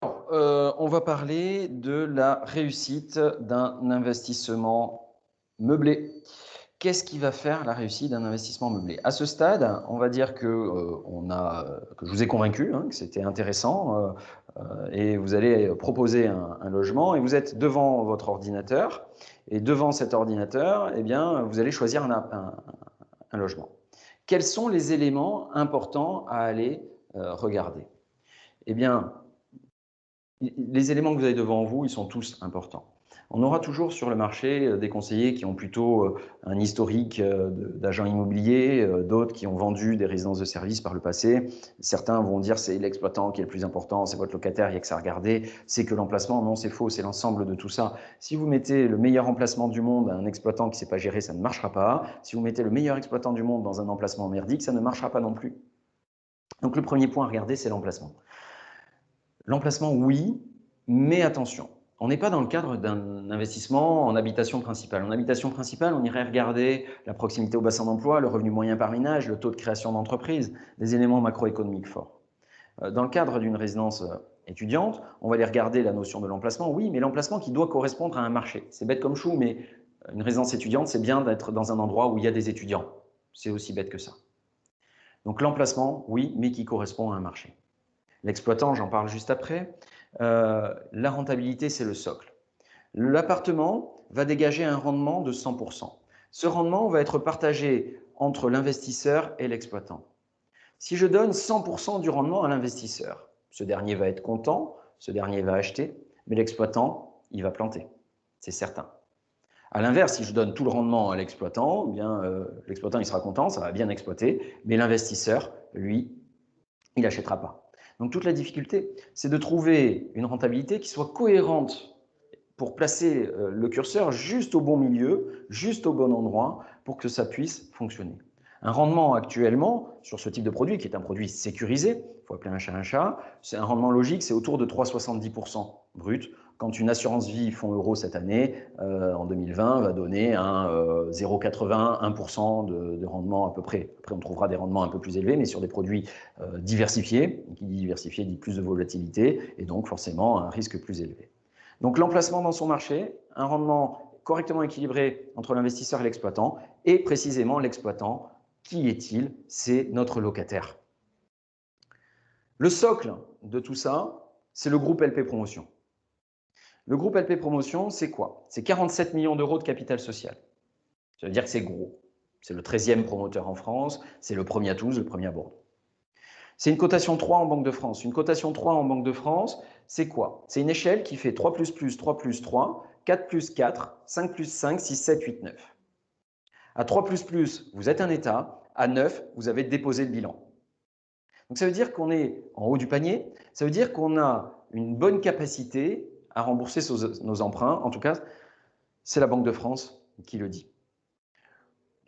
On va parler de la réussite d'un investissement meublé. Qu'est-ce qui va faire la réussite d'un investissement meublé? À ce stade, on va dire que je vous ai convaincu, hein, que c'était intéressant, et vous allez proposer un logement et vous êtes devant votre ordinateur et devant cet ordinateur, eh bien, vous allez choisir un logement. Quels sont les éléments importants à aller regarder? Eh bien, les éléments que vous avez devant vous, ils sont tous importants. On aura toujours sur le marché des conseillers qui ont plutôt un historique d'agents immobiliers, d'autres qui ont vendu des résidences de services par le passé. Certains vont dire c'est l'exploitant qui est le plus important, c'est votre locataire, il n'y a que ça à regarder, c'est que l'emplacement. Non, c'est faux, c'est l'ensemble de tout ça. Si vous mettez le meilleur emplacement du monde à un exploitant qui ne sait pas gérer, ça ne marchera pas. Si vous mettez le meilleur exploitant du monde dans un emplacement merdique, ça ne marchera pas non plus. Donc le premier point à regarder, c'est l'emplacement. L'emplacement, oui, mais attention, on n'est pas dans le cadre d'un investissement en habitation principale. En habitation principale, on irait regarder la proximité au bassin d'emploi, le revenu moyen par ménage, le taux de création d'entreprise, des éléments macroéconomiques forts. Dans le cadre d'une résidence étudiante, on va aller regarder la notion de l'emplacement, oui, mais l'emplacement qui doit correspondre à un marché. C'est bête comme chou, mais une résidence étudiante, c'est bien d'être dans un endroit où il y a des étudiants. C'est aussi bête que ça. Donc l'emplacement, oui, mais qui correspond à un marché. L'exploitant, j'en parle juste après. La rentabilité, c'est le socle. L'appartement va dégager un rendement de 100%. Ce rendement va être partagé entre l'investisseur et l'exploitant. Si je donne 100% du rendement à l'investisseur, ce dernier va être content, ce dernier va acheter, mais l'exploitant, il va planter. C'est certain. À l'inverse, si je donne tout le rendement à l'exploitant, l'exploitant il sera content, ça va bien exploiter, mais l'investisseur, lui, il n'achètera pas. Donc toute la difficulté, c'est de trouver une rentabilité qui soit cohérente pour placer le curseur juste au bon milieu, juste au bon endroit, pour que ça puisse fonctionner. Un rendement actuellement, sur ce type de produit, qui est un produit sécurisé, il faut appeler un chat, c'est un rendement logique, c'est autour de 3,70% brut, quand une assurance vie fonds euro cette année, en 2020, va donner un 0,81% de rendement à peu près. Après, on trouvera des rendements un peu plus élevés, mais sur des produits diversifiés. Qui dit diversifié dit plus de volatilité, et donc forcément un risque plus élevé. Donc l'emplacement dans son marché, un rendement correctement équilibré entre l'investisseur et l'exploitant, et précisément l'exploitant, qui est-il? C'est notre locataire. Le socle de tout ça, c'est le groupe LP Promotion. Le groupe LP Promotion, c'est quoi? C'est 47 millions d'euros de capital social. Ça veut dire que c'est gros. C'est le 13e promoteur en France, c'est le premier à Toulouse, le premier à Bordeaux. C'est une cotation 3 en Banque de France. Une cotation 3 en Banque de France, c'est quoi? C'est une échelle qui fait 3 plus 3 plus 3, 4 plus 4, 5 plus 5, 6, 7, 8, 9. À 3 vous êtes un État. À 9, vous avez déposé le bilan. Donc ça veut dire qu'on est en haut du panier. Ça veut dire qu'on a une bonne capacité à rembourser nos emprunts. En tout cas, c'est la Banque de France qui le dit.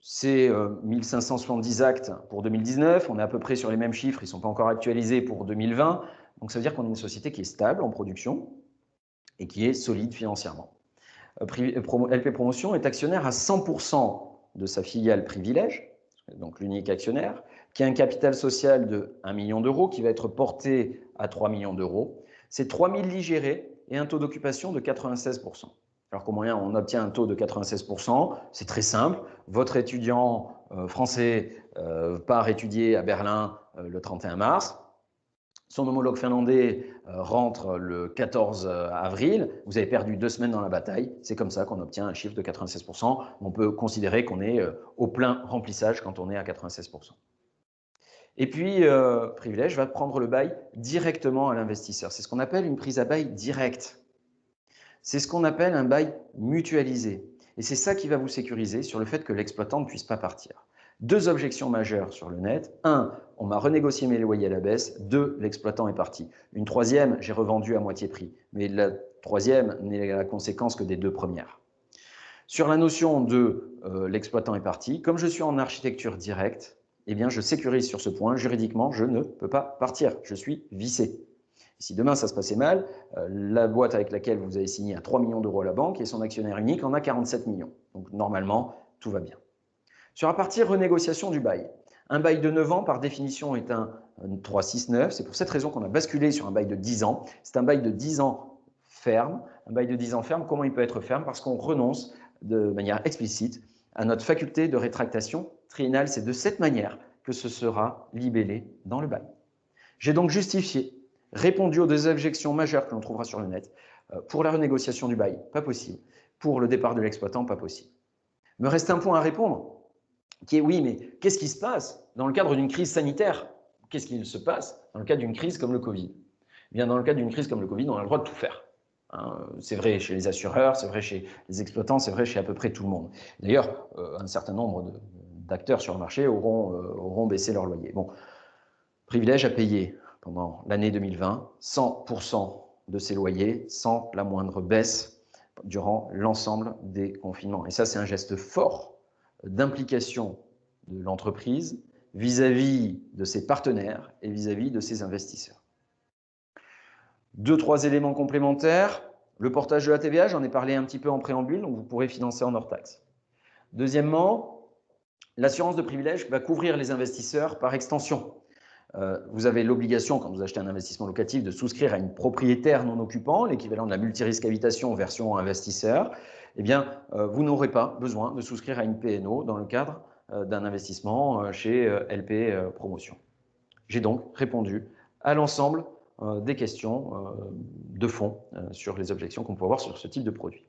C'est 1570 actes pour 2019. On est à peu près sur les mêmes chiffres. Ils ne sont pas encore actualisés pour 2020. Donc ça veut dire qu'on est une société qui est stable en production et qui est solide financièrement. LP Promotion est actionnaire à 100% de sa filiale Privilège, donc l'unique actionnaire, qui a un capital social de 1 million d'euros qui va être porté à 3 millions d'euros. C'est 3000 lits gérés et un taux d'occupation de 96%. Alors comment on obtient un taux de 96%? C'est très simple. Votre étudiant français part étudier à Berlin le 31 mars. Son homologue finlandais rentre le 14 avril. Vous avez perdu 2 semaines dans la bataille. C'est comme ça qu'on obtient un chiffre de 96%. On peut considérer qu'on est au plein remplissage quand on est à 96%. Et puis, Privilège va prendre le bail directement à l'investisseur. C'est ce qu'on appelle une prise à bail directe. C'est ce qu'on appelle un bail mutualisé. Et c'est ça qui va vous sécuriser sur le fait que l'exploitant ne puisse pas partir. 2 objections majeures sur le net. 1, on m'a renégocié mes loyers à la baisse. 2, l'exploitant est parti. Une troisième, j'ai revendu à moitié prix. Mais la troisième n'est la conséquence que des 2 premières. Sur la notion de l'exploitant est parti, comme je suis en architecture directe, eh bien, je sécurise sur ce point. Juridiquement, je ne peux pas partir. Je suis vissé. Si demain ça se passait mal, la boîte avec laquelle vous avez signé à 3 millions d'euros à la banque et son actionnaire unique en a 47 millions. Donc normalement, tout va bien. Sur la partie renégociation du bail, un bail de 9 ans, par définition, est un 3, 6, 9. C'est pour cette raison qu'on a basculé sur un bail de 10 ans. C'est un bail de 10 ans ferme. Un bail de 10 ans ferme, comment il peut être ferme? Parce qu'on renonce de manière explicite à notre faculté de rétractation triennale. C'est de cette manière que ce sera libellé dans le bail. J'ai donc justifié, répondu aux deux objections majeures que l'on trouvera sur le net. Pour la renégociation du bail, pas possible. Pour le départ de l'exploitant, pas possible. Il me reste un point à répondre, qui est oui, mais qu'est-ce qui se passe dans le cadre d'une crise sanitaire? Qu'est-ce qu'il se passe dans le cadre d'une crise comme le Covid? Eh bien, dans le cadre d'une crise comme le Covid, on a le droit de tout faire. C'est vrai chez les assureurs, c'est vrai chez les exploitants, c'est vrai chez à peu près tout le monde. D'ailleurs, un certain nombre d'acteurs sur le marché auront baissé leur loyer. Bon, privilège à payer pendant l'année 2020, 100% de ces loyers sans la moindre baisse durant l'ensemble des confinements. Et ça, c'est un geste fort d'implication de l'entreprise vis-à-vis de ses partenaires et vis-à-vis de ses investisseurs. 2-3 éléments complémentaires. Le portage de la TVA, j'en ai parlé un petit peu en préambule, donc vous pourrez financer en hors taxe. Deuxièmement, l'assurance de privilège va couvrir les investisseurs par extension. Vous avez l'obligation, quand vous achetez un investissement locatif, de souscrire à une propriétaire non occupant, l'équivalent de la multirisque habitation version investisseur. Eh bien, vous n'aurez pas besoin de souscrire à une PNO dans le cadre d'un investissement chez LP Promotion. J'ai donc répondu à l'ensemble des questions de fond sur les objections qu'on peut avoir sur ce type de produit.